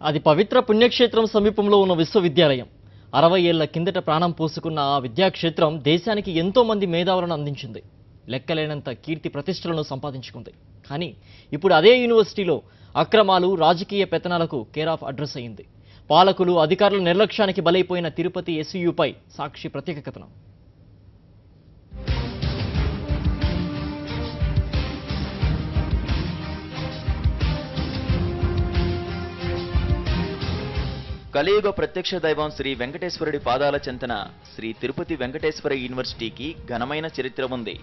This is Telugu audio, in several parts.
అది పవిత్ర పుణ్యక్షేత్రం సమీపంలో ఉన్న విశ్వవిద్యాలయం. 60 ఏళ్ల కిందట ప్రాణం పోసుకున్న ఆ విద్యాక్షేత్రం దేశానికి ఎంతో మంది మేధావులను అందించింది. లెక్కలేనంత కీర్తి ప్రతిష్టలను సంపాదించుకుంది. కానీ ఇప్పుడు అదే యూనివర్సిటీలో అక్రమాలు, రాజకీయ పెత్తనాలకు కేర్ ఆఫ్ అడ్రస్ అయింది. పాలకులు, అధికారుల నిర్లక్ష్యానికి బలైపోయిన తిరుపతి ఎస్వీయూపై సాక్షి ప్రత్యేక కథనం. కలియుగ ప్రత్యక్ష దైవం శ్రీ వెంకటేశ్వరుడి పాదాల చెంతన శ్రీ తిరుపతి వెంకటేశ్వర యూనివర్సిటీకి ఘనమైన చరిత్ర ఉంది.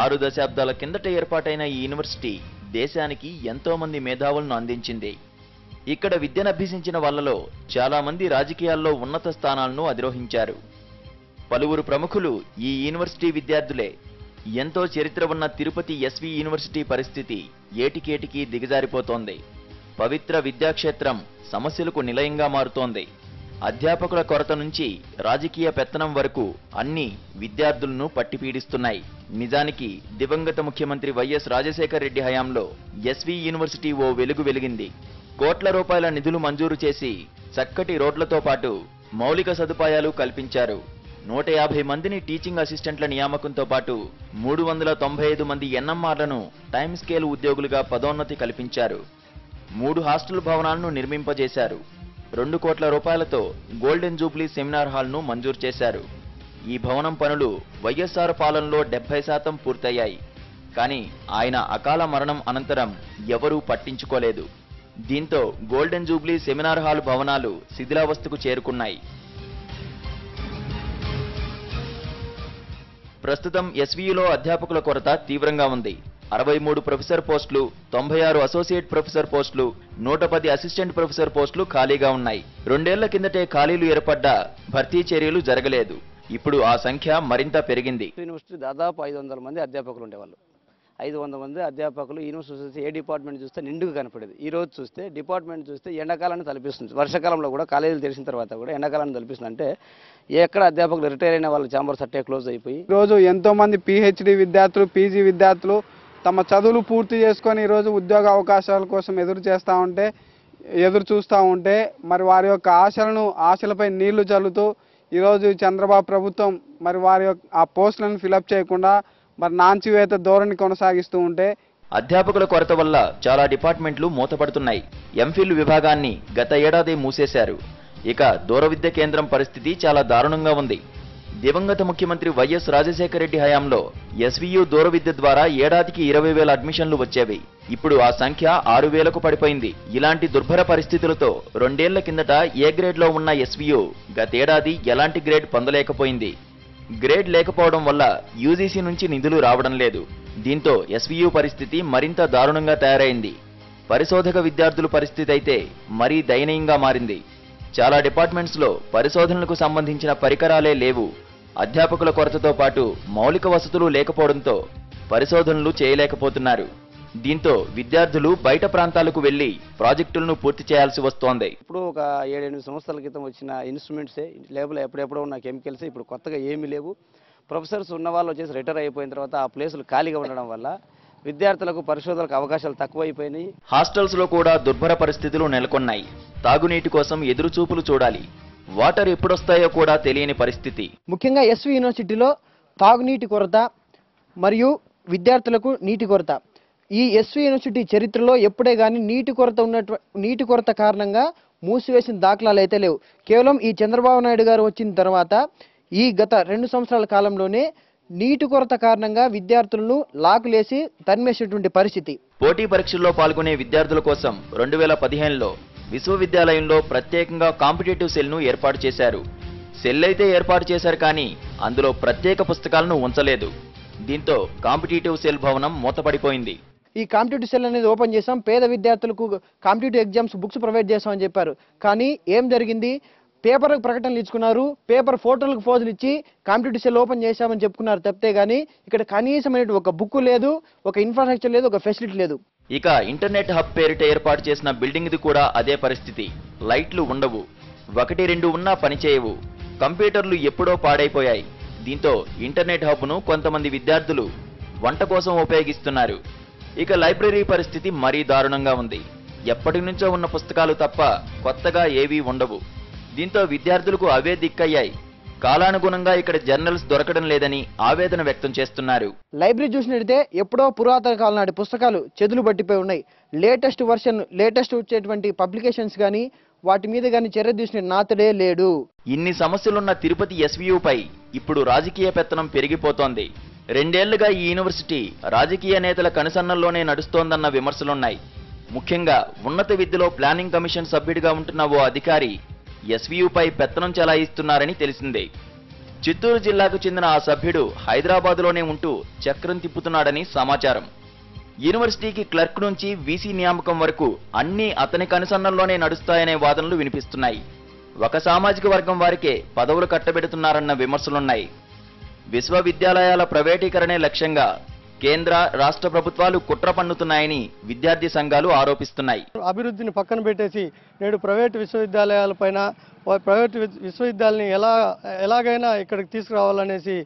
6 దశాబ్దాల కిందట ఏర్పాటైన ఈ యూనివర్సిటీ దేశానికి ఎంతో మంది మేధావులను అందించింది. ఇక్కడ విద్యనభ్యసించిన వాళ్లలో చాలా మంది రాజకీయాల్లో ఉన్నత స్థానాలను అధిరోహించారు. పలువురు ప్రముఖులు ఈ యూనివర్సిటీ విద్యార్థులే. ఎంతో చరిత్ర ఉన్న తిరుపతి ఎస్వి యూనివర్సిటీ పరిస్థితి ఏటికేటికి దిగజారిపోతోంది. పవిత్ర విద్యాక్షేత్రం సమస్యలకు నిలయంగా మారుతోంది. అధ్యాపకుల కొరత నుంచి రాజకీయ పెత్తనం వరకు అన్ని విద్యార్థులను పట్టిపీడిస్తున్నాయి. నిజానికి దివంగత ముఖ్యమంత్రి వైఎస్ రాజశేఖర్ రెడ్డి హయాంలో ఎస్వి యూనివర్సిటీ ఓ వెలుగు వెలిగింది. కోట్ల రూపాయల నిధులు మంజూరు చేసి చక్కటి రోడ్లతో పాటు మౌలిక సదుపాయాలు కల్పించారు. 150 మందిని టీచింగ్ అసిస్టెంట్ల నియామకంతో పాటు 395 మంది ఎన్ఎంఆర్లను టైమ్ స్కేల్ ఉద్యోగులుగా పదోన్నతి కల్పించారు. 3 హాస్టల్ భవనాలను నిర్మింపజేశారు. 2 కోట్ల రూపాయలతో గోల్డెన్ జూబ్లీ సెమినార్ హాల్ను మంజూరు చేశారు. ఈ భవనం పనులు వైఎస్ఆర్ పాలనలో 70% పూర్తయ్యాయి. కానీ ఆయన అకాల మరణం అనంతరం ఎవరూ పట్టించుకోలేదు. దీంతో గోల్డెన్ జూబ్లీ సెమినార్ హాల్ భవనాలు శిథిలావస్థకు చేరుకున్నాయి. ప్రస్తుతం ఎస్వీయూలో అధ్యాపకుల కొరత తీవ్రంగా ఉంది. 63 ప్రొఫెసర్ పోస్టులు, 96 అసోసియేట్ ప్రొఫెసర్ పోస్టులు, 110 అసిస్టెంట్ ప్రొఫెసర్ పోస్టులు ఖాళీగా ఉన్నాయి. 2 ఏళ్ల కిందటే ఖాళీలు ఏర్పడ్డా భర్తీ చర్యలు జరగలేదు. ఇప్పుడు ఆ సంఖ్య మరింత పెరిగింది. యూనివర్సిటీ దాదాపు 500 మంది అధ్యాపకులు ఉండేవాళ్ళు. 500 మంది అధ్యాపకులు యూనివర్సిటీ ఏ డిపార్ట్మెంట్ చూస్తే నిండుగా కనపడేది. ఈ రోజు చూస్తే డిపార్ట్మెంట్ చూస్తే ఎండాకాలాన్ని తలపిస్తుంది. వర్షాకాలంలో కూడా కాలేజీలు తెరిచిన తర్వాత కూడా ఎండాకాలాన్ని తలపిస్తుంది. అంటే ఎక్కడ అధ్యాపకులు రిటైర్ అయిన వాళ్ళ ఛాంబర్స్ అట్టే క్లోజ్ అయిపోయి ఈరోజు ఎంతో మంది పిహెచ్డి విద్యార్థులు, పీజీ విద్యార్థులు తమ చదువులు పూర్తి చేసుకొని ఈరోజు ఉద్యోగ అవకాశాల కోసం ఎదురు చూస్తూ ఉంటే మరి వారి యొక్క ఆశలపై నీళ్లు చల్లుతూ ఈరోజు చంద్రబాబు ప్రభుత్వం మరి వారి యొక్క ఆ పోస్టులను ఫిలప్ చేయకుండా మరి నాంచివేత ధోరణి కొనసాగిస్తూ ఉంటే అధ్యాపకుల కొరత వల్ల చాలా డిపార్ట్మెంట్లు మూతపడుతున్నాయి. ఎంఫిల్ విభాగాన్ని గత ఏడాది మూసేశారు. ఇక దూర విద్య కేంద్రం పరిస్థితి చాలా దారుణంగా ఉంది. దివంగత ముఖ్యమంత్రి వైఎస్ రాజశేఖర రెడ్డి హయాంలో ఎస్వీయూ దూర విద్య ద్వారా ఏడాదికి 20,000 అడ్మిషన్లు వచ్చేవి. ఇప్పుడు ఆ సంఖ్య 6,000కు పడిపోయింది. ఇలాంటి దుర్భర పరిస్థితులతో 2 ఏళ్ల కిందట ఏ గ్రేడ్లో ఉన్న ఎస్వీయూ గతేడాది ఎలాంటి గ్రేడ్ పొందలేకపోయింది. గ్రేడ్ లేకపోవడం వల్ల యూజీసీ నుంచి నిధులు రావడం లేదు. దీంతో ఎస్వీయూ పరిస్థితి మరింత దారుణంగా తయారైంది. పరిశోధక విద్యార్థుల పరిస్థితి అయితే మరీ దయనీయంగా మారింది. చాలా డిపార్ట్మెంట్స్లో పరిశోధనలకు సంబంధించిన పరికరాలే లేవు. అధ్యాపకుల కొరతతో పాటు మౌలిక వసతులు లేకపోవడంతో పరిశోధనలు చేయలేకపోతున్నారు. దీంతో విద్యార్థులు బయట ప్రాంతాలకు వెళ్లి ప్రాజెక్టులను పూర్తి చేయాల్సి వస్తోంది. ఇప్పుడు ఒక 7-8 సంవత్సరాల క్రితం వచ్చిన ఇన్స్ట్రుమెంట్సే లేబుల్ ఎప్పుడెప్పుడో ఉన్న కెమికల్స్ ఇప్పుడు కొత్తగా ఏమీ లేవు. ప్రొఫెసర్స్ ఉన్న వాళ్ళు వచ్చేసి రిటైర్ అయిపోయిన తర్వాత ఆ ప్లేసులు ఖాళీగా ఉండడం వల్ల విద్యార్థులకు పరిశోధనలకు అవకాశాలు తక్కువైపోయినాయి. హాస్టల్స్ లో కూడా దుర్భర పరిస్థితులు నెలకొన్నాయి. తాగునీటి కోసం ఎదురుచూపులు చూడాలి. వాటర్ ఎప్పుడొస్తాయో కూడా తెలియని పరిస్థితి. ముఖ్యంగా ఎస్వి యూనివర్సిటీలో తాగునీటి కొరత మరియు విద్యార్థులకు నీటి కొరత. ఈ ఎస్వి యూనివర్సిటీ చరిత్రలో ఎప్పుడే కానీ నీటి కొరత కారణంగా మూసివేసిన దాఖలాలు అయితే లేవు. కేవలం ఈ చంద్రబాబు నాయుడు గారు వచ్చిన తర్వాత ఈ గత 2 సంవత్సరాల కాలంలోనే నీటి కొరత కారణంగా విద్యార్థులను లాకులేసి తరిమేసినటువంటి పరిస్థితి. పోటీ పరీక్షల్లో పాల్గొనే విద్యార్థుల కోసం 2015లో విశ్వవిద్యాలయంలో ప్రత్యేకంగా కాంపిటేటివ్ సెల్ను ఏర్పాటు చేశారు. సెల్ అయితే ఏర్పాటు చేశారు, కానీ అందులో ప్రత్యేక పుస్తకాలను ఉంచలేదు. దీంతో కాంపిటేటివ్ సెల్ భవనం మూతపడిపోయింది. ఈ కాంపిటేటివ్ సెల్ అనేది ఓపెన్ చేసాం, పేద విద్యార్థులకు కాంపిటేటివ్ ఎగ్జామ్స్ బుక్స్ ప్రొవైడ్ చేస్తామని చెప్పారు. కానీ ఏం జరిగింది? పేపర్ ప్రకటనలు ఇచ్చుకున్నారు, పేపర్ ఫోటోలకు ఫోజులు ఇచ్చి కాంపిటేటివ్ సెల్ ఓపెన్ చేశామని చెప్పుకున్నారు తప్పితే కానీ ఇక్కడ కనీసమైన ఒక బుక్ లేదు, ఒక ఇన్ఫ్రాస్ట్రక్చర్ లేదు, ఒక ఫెసిలిటీ లేదు. ఇక ఇంటర్నెట్ హబ్ పేరిట ఏర్పాటు చేసిన బిల్డింగ్ది కూడా అదే పరిస్థితి. లైట్లు ఉండవు, 1-2 ఉన్నా పనిచేయవు. కంప్యూటర్లు ఎప్పుడో పాడైపోయాయి. దీంతో ఇంటర్నెట్ హబ్ను కొంతమంది విద్యార్థులు వంట కోసం ఉపయోగిస్తున్నారు. ఇక లైబ్రరీ పరిస్థితి మరీ దారుణంగా ఉంది. ఎప్పటి నుంచో ఉన్న పుస్తకాలు తప్ప కొత్తగా ఏవీ ఉండవు. దీంతో విద్యార్థులకు అవే దిక్కయ్యాయి. కాలానుగుణంగా ఇక్కడ జర్నల్స్ దొరకడం లేదని ఆవేదన వ్యక్తం చేస్తున్నారు. లైబ్రరీ చూసినట్టయితే ఎప్పుడో పురాతన కాలం నాటి పుస్తకాలు చెదులు పట్టిపోయి ఉన్నాయి. లేటెస్ట్ వచ్చేటువంటి పబ్లికేషన్స్ కానీ వాటి మీద కానీ చర్య తీసుకునే నాతడే లేడు. ఇన్ని సమస్యలున్న తిరుపతి ఎస్వీయుపై ఇప్పుడు రాజకీయ పెత్తనం పెరిగిపోతోంది. 2 ఏళ్లుగా ఈ యూనివర్సిటీ రాజకీయ నేతల కనుసన్నల్లోనే నడుస్తోందన్న విమర్శలున్నాయి. ముఖ్యంగా ఉన్నత విద్యలో ప్లానింగ్ కమిషన్ సభ్యుడిగా ఉంటున్న ఓ అధికారి ఎస్వీయుపై పెత్తనం చెలాయిస్తున్నారని తెలిసిందే. చిత్తూరు జిల్లాకు చెందిన ఆ సభ్యుడు హైదరాబాదులోనే ఉంటూ చక్రం తిప్పుతున్నాడని సమాచారం. యూనివర్సిటీకి క్లర్క్ నుంచి వీసీ నియామకం వరకు అన్నీ అతని కనుసన్నల్లోనే నడుస్తాయనే వాదనలు వినిపిస్తున్నాయి. ఒక సామాజిక వర్గం వారికే పదవులు కట్టబెడుతున్నారన్న విమర్శలున్నాయి. విశ్వవిద్యాలయాల ప్రైవేటీకరణే లక్ష్యంగా కేంద్ర రాష్ట్ర ప్రభుత్వాలు కుట్ర పన్నుతున్నాయని విద్యార్థి సంఘాలు ఆరోపిస్తున్నాయి. అభివృద్ధిని పక్కన పెట్టేసి నేడు ప్రైవేటు విశ్వవిద్యాలయాలపైన ప్రైవేటు విశ్వవిద్యాలయాన్ని ఎలాగైనా ఇక్కడికి తీసుకురావాలనేసి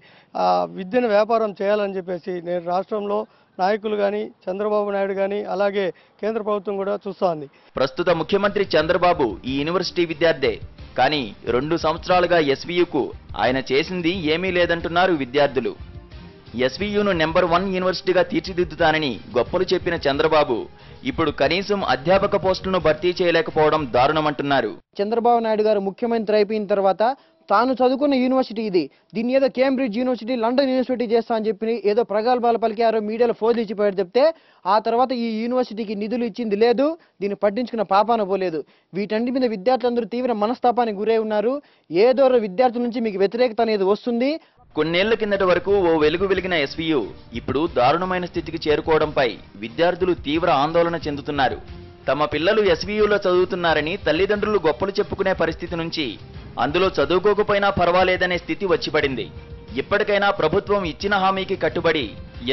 విద్యను వ్యాపారం చేయాలని చెప్పేసి నేడు రాష్ట్రంలో నాయకులు కానీ చంద్రబాబు నాయుడు కానీ అలాగే కేంద్ర ప్రభుత్వం కూడా చూస్తోంది. ప్రస్తుత ముఖ్యమంత్రి చంద్రబాబు ఈ యూనివర్సిటీ విద్యార్థే. కానీ 2 సంవత్సరాలుగా ఎస్వీయుకు ఆయన చేసింది ఏమీ లేదంటున్నారు విద్యార్థులు. ఎస్వీయును నెంబర్ 1 యూనివర్సిటీగా తీర్చిదిద్దుతానని గొప్పలు చెప్పిన చంద్రబాబు ఇప్పుడు కనీసం అధ్యాపక పోస్టులను భర్తీ చేయలేకపోవడం దారుణమంటున్నారు. చంద్రబాబు నాయుడు గారు ముఖ్యమంత్రి అయిపోయిన తర్వాత తాను చదువుకున్న యూనివర్సిటీ ఇది, దీన్ని ఏదో కేంబ్రిడ్జ్ యూనివర్సిటీ, లండన్ యూనివర్సిటీ చేస్తా అని చెప్పి ఏదో ప్రగల్భాలు పలికారో మీడియాలో ఫోజులు ఇచ్చిపోయారు చెప్తే ఆ తర్వాత ఈ యూనివర్సిటీకి నిధులు ఇచ్చింది లేదు, దీన్ని పట్టించుకున్న పాపాన పోలేదు. వీటన్నిటి మీద విద్యార్థులందరూ తీవ్ర మనస్తాపానికి గురై ఉన్నారు. ఏదో విద్యార్థుల నుంచి మీకు వ్యతిరేకత అనేది వస్తుంది. కొన్నేళ్ల కిందటి వరకు ఓ వెలుగు వెలిగిన ఎస్వీయు ఇప్పుడు దారుణమైన స్థితికి చేరుకోవడంపై విద్యార్థులు తీవ్ర ఆందోళన చెందుతున్నారు. తమ పిల్లలు ఎస్వీయులో చదువుతున్నారని తల్లిదండ్రులు గొప్పలు చెప్పుకునే పరిస్థితి నుంచి అందులో చదువుకోకపోయినా పర్వాలేదనే స్థితి వచ్చిపడింది. ఇప్పటికైనా ప్రభుత్వం ఇచ్చిన హామీకి కట్టుబడి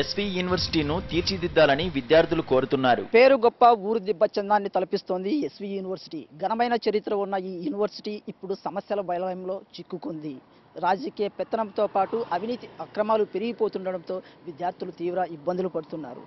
ఎస్వీ యూనివర్సిటీను తీర్చిదిద్దాలని విద్యార్థులు కోరుతున్నారు. పేరు గొప్ప ఊరు దిబ్బచందాన్ని తలపిస్తోంది ఎస్వీ యూనివర్సిటీ. ఘనమైన చరిత్ర ఉన్న ఈ యూనివర్సిటీ ఇప్పుడు సమస్యల బలంలో చిక్కుకుంది. రాజకీయ పెత్తనంతో పాటు అవినీతి అక్రమాలు పెరిగిపోతుండడంతో విద్యార్థులు తీవ్ర ఇబ్బందులు పడుతున్నారు.